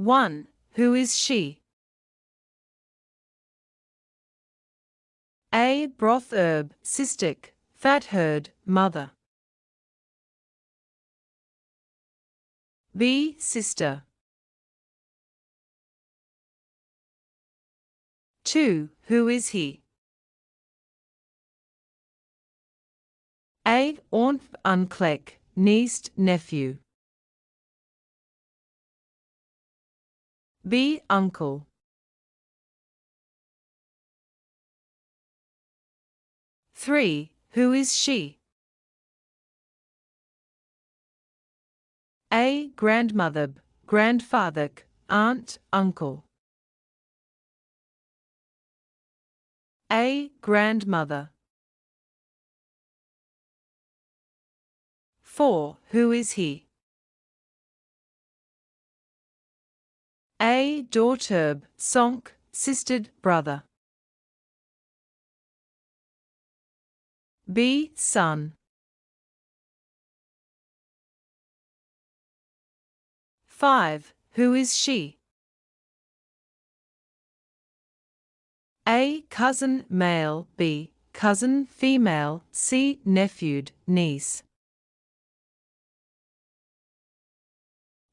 1. Who is she? A. Broth herb, cystic, fat herd, mother. B. Sister. 2. Who is he? A. Aunt, unclek, niece, nephew. B. Uncle. 3. Who is she? A. Grandmother, grandfather, aunt, uncle. A. Grandmother. 4. Who is he? A. Daughter, sonk, sistered, brother. B. Son. 5. Who is she? A. Cousin, male. B. Cousin, female. C. Nephew, niece.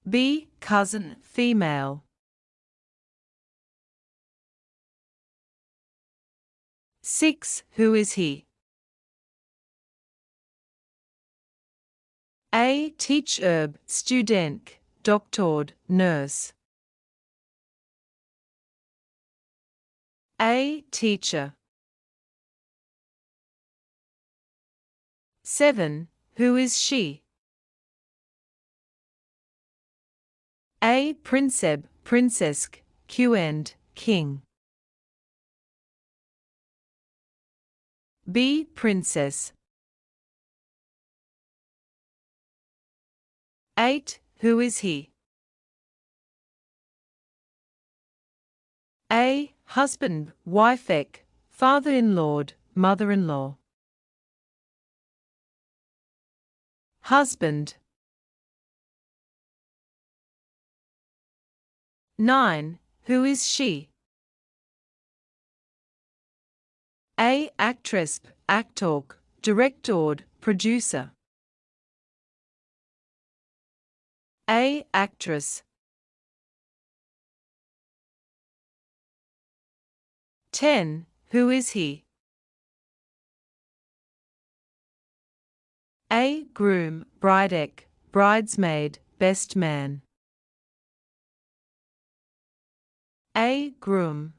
B. Cousin, female. 6. Who is he? A. Teacher, student, doctor, nurse. A. Teacher. 7. Who is she? A. Princeb, princess, and king. B. Princess. 8. Who is he? A. Husband, wife, father-in-law, mother-in-law. Husband. 9. Who is she? A. Actress, actor, director, producer. A. Actress. 10. Who is he? A. Groom, bride, bridesmaid, best man. A. Groom.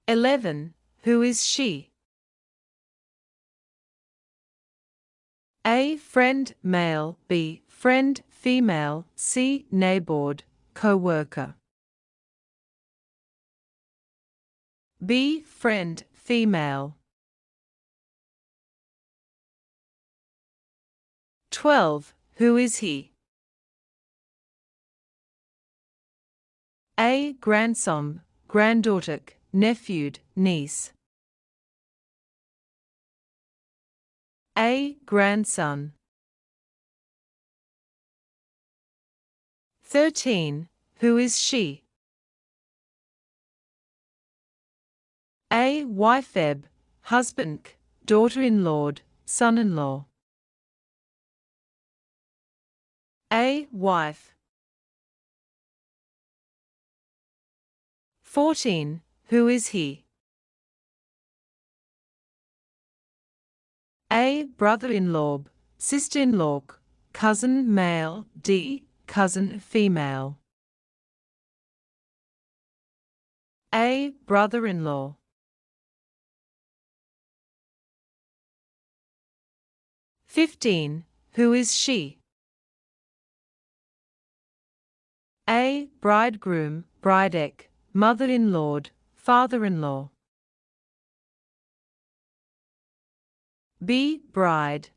11. Who is she? A. Friend, male. B. Friend, female. C. Neighbor, co-worker. B. Friend, female. 12. Who is he? A. Grandson, granddaughter, nephew, niece. A. Grandson. 13. Who is she? A. Wife, husband, daughter-in-law, son-in-law. A. Wife. 14. Who is he? A. Brother-in-law, sister-in-law, cousin male. D. Cousin female. A. Brother-in-law. 15. Who is she? A. Bridegroom, bride, mother-in-law, father-in-law. B. Bride.